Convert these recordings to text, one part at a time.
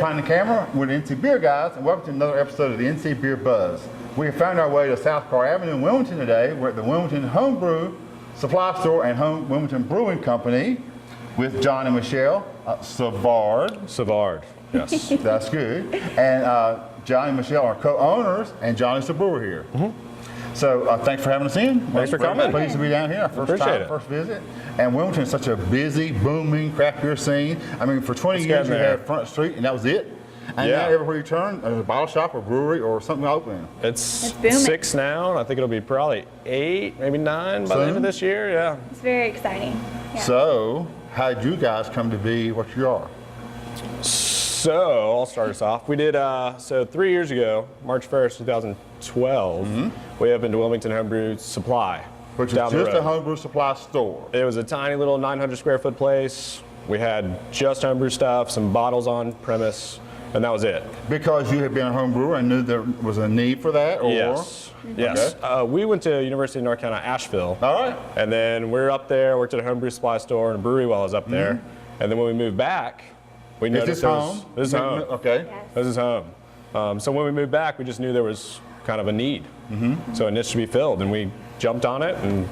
behind the camera with the NC Beer guys, and welcome to another episode of the NC Beer Buzz. We have found our way to S Kerr Ave in Wilmington today. We're at the Wilmington Homebrew Supply Store and Wilmington Brewing Company with John and Michelle Savard. Savard, yes. That's good. And John and Michelle are co-owners, and John is the brewer here. So thanks for having us in. Thanks for coming. Pleased to be down here. Our first visit. And Wilmington is such a busy, booming craft beer scene. I mean, for 20 years you had Front Street, and that was it. And now everywhere you turn, there's a bottle shop or brewery or something open. It's 6 now, and I think it'll be probably 8, maybe 9 by the end of this year. Yeah. It's very exciting. Yeah. So, how did you guys come to be what you are? So, I'll start us off. We did, so 3 years ago, March 1st, 2012, we opened Wilmington Homebrew Supply. Which is just a homebrew supply store. It was a tiny little 900 square foot place. We had just homebrew stuff, some bottles on premise, and that was it. Because you had been a home brewer and knew there was a need for that? Or? Yes. Yes. Okay. We went to University of North Carolina, Asheville. All right. And then we're up there, worked at a homebrew supply store and a brewery while I was up there. And then when we moved back, we noticed this home? This is home. Okay. Yes. This is home. So when we moved back, we just knew there was kind of a need. So a niche to be filled, and we jumped on it, and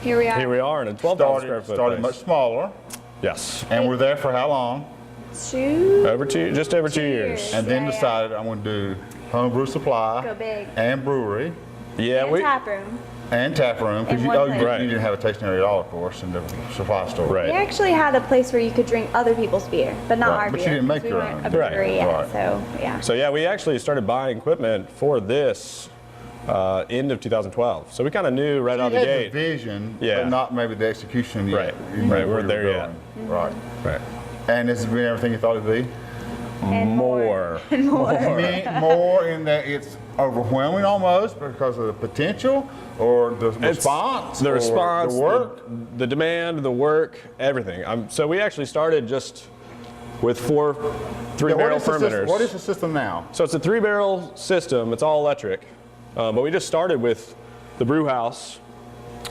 here we are. Here we are in a 12,000 square foot Started place. much smaller. Yes. And we're there for how long? Just over 2 years. And then decided I'm going to do homebrew supply. Go big. And brewery. Yeah, and tap room. And tap room, because you didn't have a tasting area at all, of course, in the supply store. Right. We actually had a place where you could drink other people's beer, but not our beer. But you didn't make your own. A brewery yet, so yeah. So yeah, we actually started buying equipment for this end of 2012. So we kind of knew right out of the gate. You had the vision, but not maybe the execution yet. Right, we weren't there yet. Right. And this has been everything you thought it'd be? And more. More in that it's overwhelming almost because of the potential or the response? The response, the work? The demand, the work, everything. So we actually started just with 4 3-barrel fermenters. What is the system now? So it's a 3-barrel system. It's all electric. But we just started with the brew house,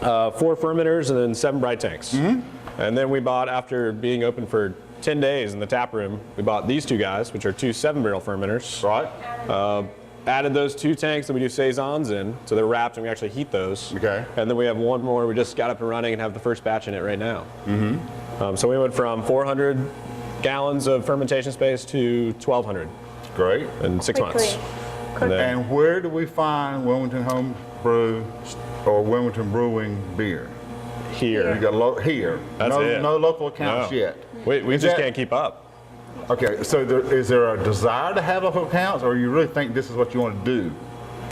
4 fermenters, and then 7 bright tanks. And then we bought, after being open for 10 days in the tap room, we bought these 2 guys, which are 2 7-barrel fermenters. Right. Added those 2 tanks that we do saisons in, so they're wrapped and we actually heat those. Okay. And then we have 1 more. We just got up and running and have the first batch in it right now. So we went from 400 gallons of fermentation space to 1,200. Great. In 6 months. And where do we find Wilmington Homebrew or Wilmington Brewing beer? Here. You got here. That's it. No local accounts yet. We just can't keep up. Okay, so is there a desire to have local accounts, or you really think this is what you want to do?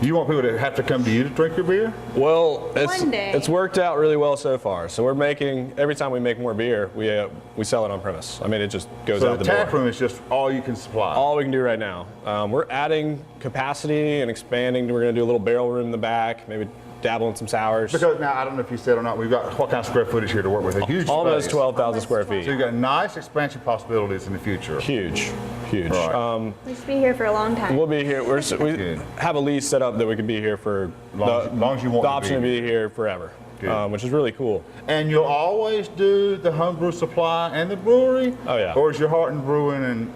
You want people to have to come to you to drink your beer? Well, it's worked out really well so far. So we're making, every time we make more beer, we sell it on premise. I mean, it just goes out the door. So the tap room is just all you can supply? All we can do right now. We're adding capacity and expanding. We're going to do a little barrel room in the back, maybe dabble in some sours. Because now, I don't know if you said or not, we've got what kind of square footage here to work with? A huge Almost space. 12,000 square feet. So you've got nice expansion possibilities in the future. Huge. Right. We should be here for a long time. We'll be here. We have a lease set up that we can be here for long as you want the option to be here forever, which is really cool. And you'll always do the homebrew supply and the brewery? Oh yeah. Or is your heart in brewing and?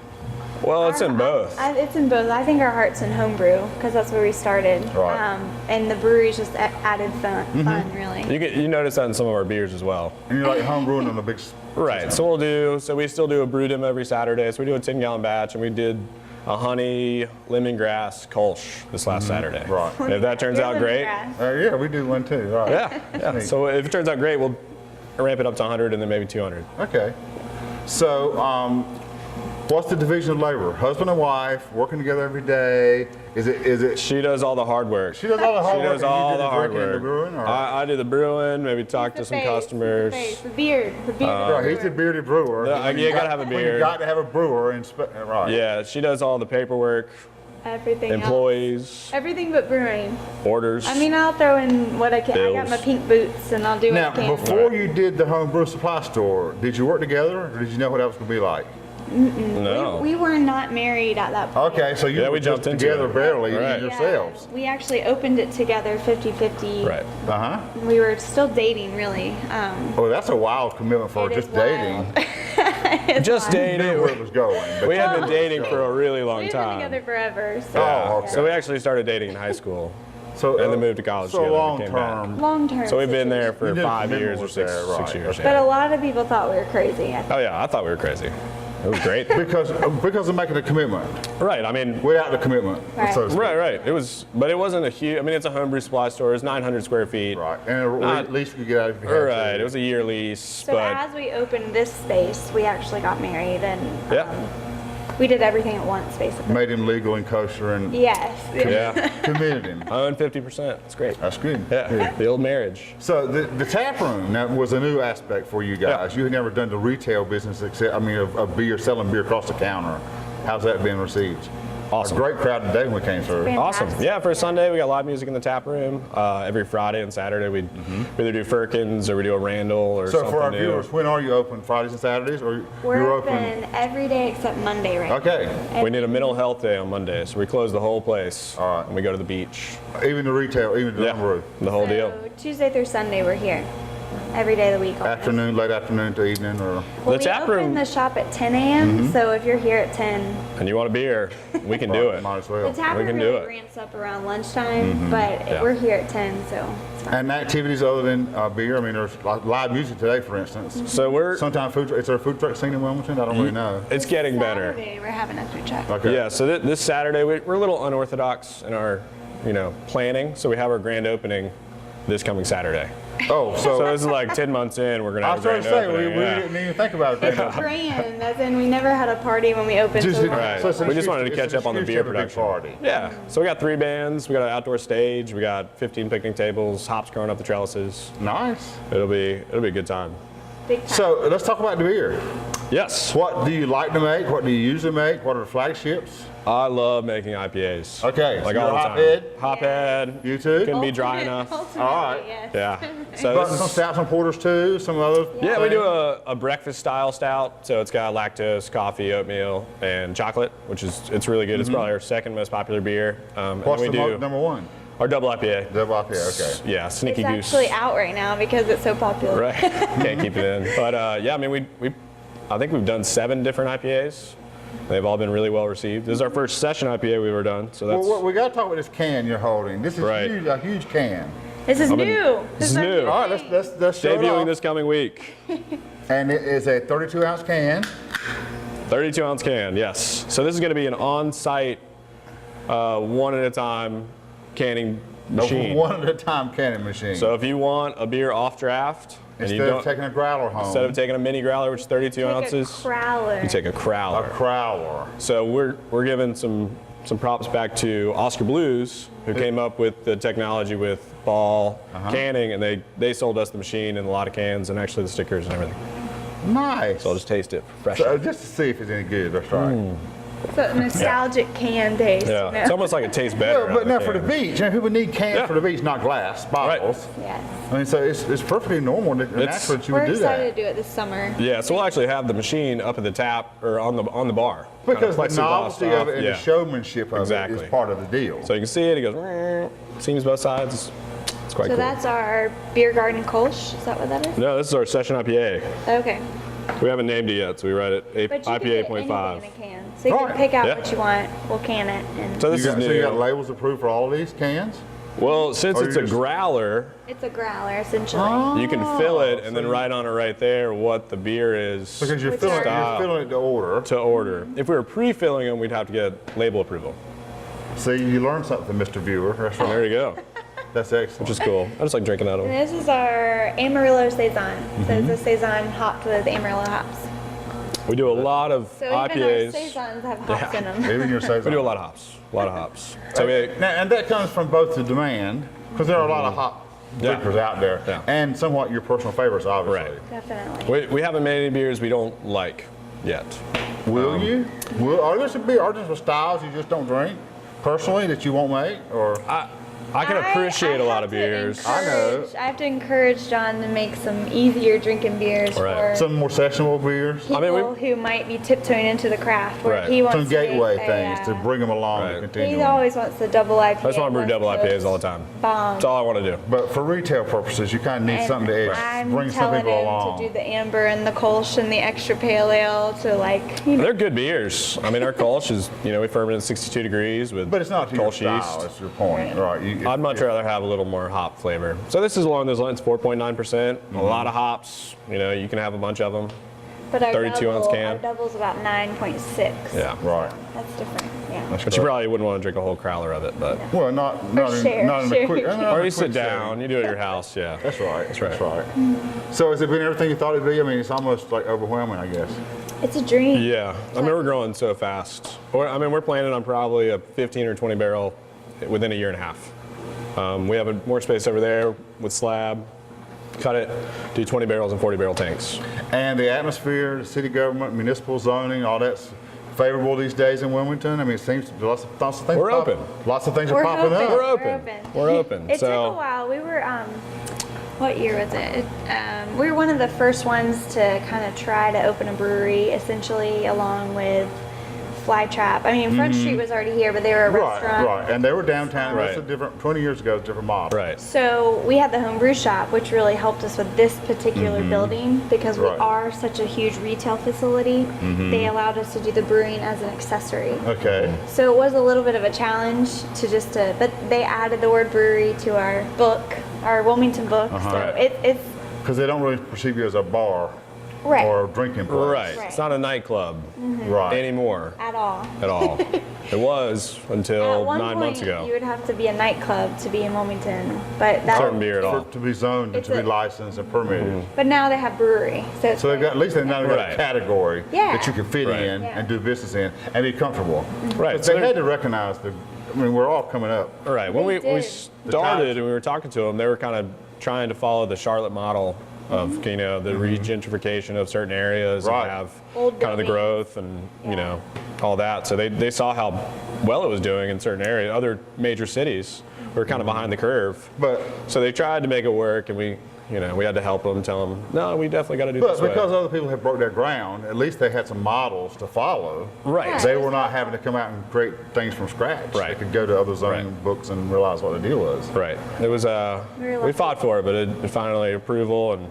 Well, it's in both. It's in both. I think our heart's in homebrew because that's where we started. Right. And the brewery's just added fun, really. You notice that in some of our beers as well. And you're like homebrewing on a big. Right. So we still do a brew demo every Saturday. So we do a 10-gallon batch, and we did a honey lemongrass Kolsch this last Saturday. Right. And if that turns out great. Yeah, we do one too. Right. Yeah. So if it turns out great, we'll ramp it up to 100 and then maybe 200. Okay. So. What's the division of labor? Husband and wife working together every day. Is it? She does all the hard work. She does all the hard work. She does all the hard work. The brewing, or? I do the brewing. Maybe talk to some customers. The beard. Right, he's a bearded brewer. You gotta have a beard. You got to have a brewer, right? Yeah, she does all the paperwork. Everything. Employees. Everything but brewing. Orders. I mean, I'll throw in what I can. Bills. I got my pink boots, and I'll do what I can. Now, before you did the homebrew supply store, did you work together, or did you know what that was going to be like? No. We were not married at that point. Okay, so you we jumped together barely right. yourselves. Yeah, we actually opened it together 50-50. Right. We were still dating, really. Oh, that's a wild commitment for just dating. It's Just fine. You knew dating. where it was going. But We you had knew been where it was dating for going. a really long We've been time. together forever. So, Oh, okay. So we actually started dating in high school. So, and then moved to college so together and long came back. term. long term. So we've been there for You did 5 remember years or was six, there, right, 6 years. okay. But Yeah. a lot of people thought we were crazy. Oh yeah, I thought we were crazy. It was great. Because of making a commitment. Right. I mean, Without the commitment. Right. so to speak. right. It was, but it wasn't a huge. I mean, it's a homebrew supply store. It's 900 square feet. Right. And at least you get out if you had Right. to. It was a year lease, So but as we opened this space, we actually got married, and Yeah. we did everything at once, basically. Made him legal and kosher and Yes. yeah, committed him. I own 50%. It's great. That's good. Yeah, Good. the old marriage. So the tap room now was a new aspect for you guys. Yeah. You had never done the retail business except, of beer, selling beer across the counter. How's that been received? Awesome. A great crowd today when we came through. Fantastic. Awesome. Yeah, for Sunday we got live music in the tap room. Every Friday and Saturday we either do Firkins or we do a Randall or So something for our new. viewers, when are you open? Fridays and Saturdays, or We're you're open every day except Monday right now. Okay. We need a mental health day on Monday, so we close the whole place. All right. And we go to the beach. Even the retail, even the number the whole deal. So Tuesday through Sunday we're here. Every day of the week. almost. afternoon, late afternoon to evening, or Well, The tap we room- open the shop at 10 a.m. So if you're here at 10, And you want a beer, we can do it. Might as the well. tap We room can do really it. ramps up around lunchtime. But Yeah. we're here at 10, so it's fine. And activities other than beer. I mean, there's live music today, for instance. So we're Sometimes is there a food truck scene in Wilmington? I don't really know. it's getting better. Saturday we're having a food truck. Okay. Yeah, so this Saturday we're a little unorthodox in our, planning. So we have our grand opening this coming Saturday. Oh, So this is like 10 months in, we're gonna I have was a trying grand to say, we opening. yeah. didn't even think about it. Grand, as in we never had a party when we opened. Just- so Right. So it's an We just wanted to excuse- catch up on the it's an beer excuse to have a big production. party. Yeah. So we got 3 bands. We got an outdoor stage. We got 15 picnic tables. Hops growing up the trellises. Nice. It'll be a good time. big time. So let's talk about the beer. Yes. What do you like to make? What do you usually make? What are the flagships? I love making IPAs. Okay, Like so all you're the a time. hophead? Hophead. You too? Couldn't be dry enough. Ultimately, All right. yes. Yeah. So But this some is- stouts and porters too, some other. yeah, we do a breakfast style stout. So it's got lactose, coffee, oatmeal, and chocolate, which is it's really good. It's probably our second most popular beer. And What's then the we do number one? our double IPA. Double IPA, okay. Yeah, Sneaky It's Goose. actually out right now because it's so popular. Right. Can't keep it in. But yeah, I mean, I think we've done 7 different IPAs. They've all been really well received. This is our first session IPA we've ever done. So that's Well, we got to talk about this can you're holding. This is Right. huge, a huge can. This is I'm in- new. this is our new. All right, let's show it debuting off. this coming week. And it is a 32-ounce can. 32-ounce can, yes. So this is going to be an on-site, one at a time canning machine. One at a time canning machine. So if you want a beer off draft, and you instead don't, of taking a growler home. instead of taking a mini growler, which is 32 Take ounces, a crowler. you take a a crowler. crowler. So we're giving some props back to Oscar Blues, who came up with the technology with ball canning, and they sold us the machine and a lot of cans and actually the stickers and everything. Nice. So I'll just taste it fresh. So, just to see if it's any good. That's right. So nostalgic can taste. Yeah, you know? it's almost like it tastes better. Yeah, but out now of for the can. beach, people need cans Yeah. for the beach, not glass bottles. Yes. I mean, so it's perfectly normal and natural that you We're would do excited that. to do it this summer. Yeah, so we'll actually have the machine up at the tap or on the bar. Because Kind the plexiglass novelty stuff, of it and yeah. the showmanship of it Exactly. is part of the deal. So you can see it. It goes. "Meow." Seams both sides. It's quite So cool. that's our beer garden Kolsch. Is that what that is? No, this is our session IPA. Okay. We haven't named it yet, so we write it But you can IPA get 0.5. anything in a can. So you Right. can pick out Yeah. what you want. We'll can it. And So this you is got, new. so you got labels approved for all of these cans? Well, since Or it's you a just- growler, it's a growler essentially. you can fill it and so then you- write on it right there what the beer is Because you're Which filling, are- you're filling it to order. to order. If we were pre-filling them, we'd have to get label approval. See, you learned something, Mr. Viewer. That's There right. you go, That's excellent. which is cool. I just like drinking out of And them. this is our Amarillo Saison. So it's a Saison hopped with Amarillo hops. We do a lot of So even our IPAs. Saisons have hops in them. Even your saison. We do a lot of hops. A lot of hops. So we, Now, and that comes from both the demand, because there are a lot of hop Yeah. drinkers out there, Yeah. and somewhat your personal favorites, obviously. Right. Definitely. we haven't made any beers we don't like yet. Will you? Are there some styles you just don't drink personally that you won't make, or? I can appreciate a lot of beers. I know. I have to encourage John to make some easier drinking beers Right. for Some more sessionable beers. people I mean, who might be tiptoeing into the craft. Where Right. he wants Some gateway to make things to bring them along Right. and continue. He always wants the double IPA. I just want to brew West double IPAs Coast all the time. Bomb. That's all I want to do. But for retail purposes, you kind of need And something to I'm bring some telling people him along. to do the amber and the Kolsch and the extra pale ale to like, you know. They're good beers. I mean, our Kolsch is, we ferment at 62 degrees with But it's not to your Kolsch style, yeast. that's your point. Right. I'd much rather have a little more hop flavor. So this is along those lines, 4.9%. A lot of hops. You can have a bunch of them. But our 32 ounce can. Our double's about 9.6. Yeah. Right. That's different. Yeah. That's But you correct. probably wouldn't want to drink a whole crowler of it, but. Well, not share, in a share. quick. not in Or a you sit quick down, setting. you do it at your house, yeah. That's right. That's right. That's right. So has it been everything you thought it'd be? I mean, it's almost like overwhelming, I guess. It's a dream. Yeah, I mean, we're growing so fast. We're planning on probably a 15 or 20 barrel within a year and a half. We have more space over there with slab. Cut it, do 20 barrels and 40 barrel tanks. And the atmosphere, the city government, municipal zoning, all that's favorable these days in Wilmington. I mean, it seems lots of things. We're open. Lots of things are We're popping hoping. up. We're open. We're open. It So- took a while. We were, what year was it? We were one of the first ones to kind of try to open a brewery, essentially, along with Flytrap. I mean, Front Street was already here, but they were a Right, restaurant. right. And they were downtown. Right. That's a different. 20 years ago, it's a different model. Right. So we had the homebrew shop, which really helped us with this particular building because we Right. are such a huge retail facility. They allowed us to do the brewing as an accessory. Okay. So it was a little bit of a challenge but they added the word brewery to our book, our Wilmington book. So it's Because they don't really perceive you as a bar right or a drinking place. Right. It's not a nightclub Right. anymore at all. at all. It was At until one 9 months point, ago. you would have to be a nightclub to be in Wilmington, but Certain beer at all. To be zoned and It's to be a- licensed and permitted. But now they have brewery, so it's So they've got, at least they've now got Right. a category Yeah. that you can fit Right. in Yeah. and do business in and be comfortable. Right. But So they they're- had to recognize we're all coming up. All right. When They we did. started and we were talking to them, they were kind of trying to follow the Charlotte model of the regentrification of certain areas Right. and have Old kind of the buildings. growth and all that. So they saw how well it was doing in certain areas. Other major cities were kind of behind the curve. But So they tried to make it work, and we had to help them, tell them, no, we definitely got to do this way. because other people have broke their ground, at least they had some models to follow. Right. They were not having to come out and create things from scratch. Right. They could go to other zoning Right. books and realize what the deal was. Right. It was Very we lucky. fought for it, but it finally approval, and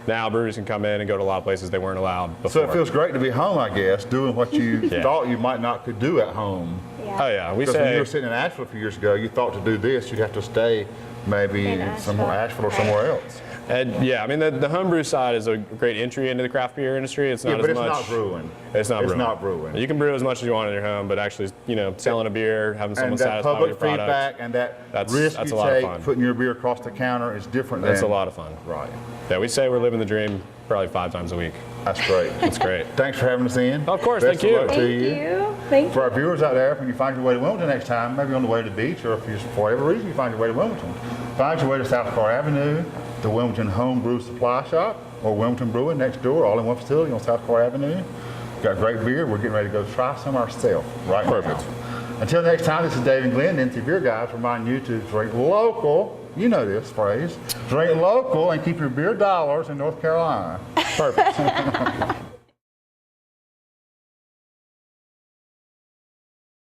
now breweries can come in and go to a lot of places they weren't allowed So before. it feels great to be home, I guess, doing what you Yeah. thought you might not could do at home. yeah. Oh yeah, we Because when you say were sitting in Asheville a few years ago, you thought to do this, you'd have to stay maybe In somewhere Asheville. Asheville or somewhere else. And yeah, I mean the homebrew side is a great entry into the craft beer industry. It's not Yeah, but as it's much. not brewing. It's not It's brewing. not brewing. You can brew as much as you want in your home, but actually, selling a beer, having someone And that satisfied with public your product, feedback and that That's- risk that's you a lot of take fun. putting your beer across the counter is different that's a than. lot of fun. Right. Yeah, we say we're living the dream probably 5 times a week. That's great. It's great. Thanks for having us in. Of course, Best thank of you. luck to Thank you. Thank For you. our viewers out there, when you find your way to Wilmington next time, maybe on the way to the beach, or if you, for whatever reason you find your way to Wilmington, find your way to South Kerr Avenue, the Wilmington Homebrew Supply Shop, or Wilmington Brewing next door, all in one facility on South Kerr Avenue. Got great beer. We're getting ready to go try some ourselves right Perfect. now. Until next time, this is Dave and Glenn, NC Beer Guys, reminding you to drink local. You know this phrase. Drink local and keep your beer dollars in North Carolina. Perfect.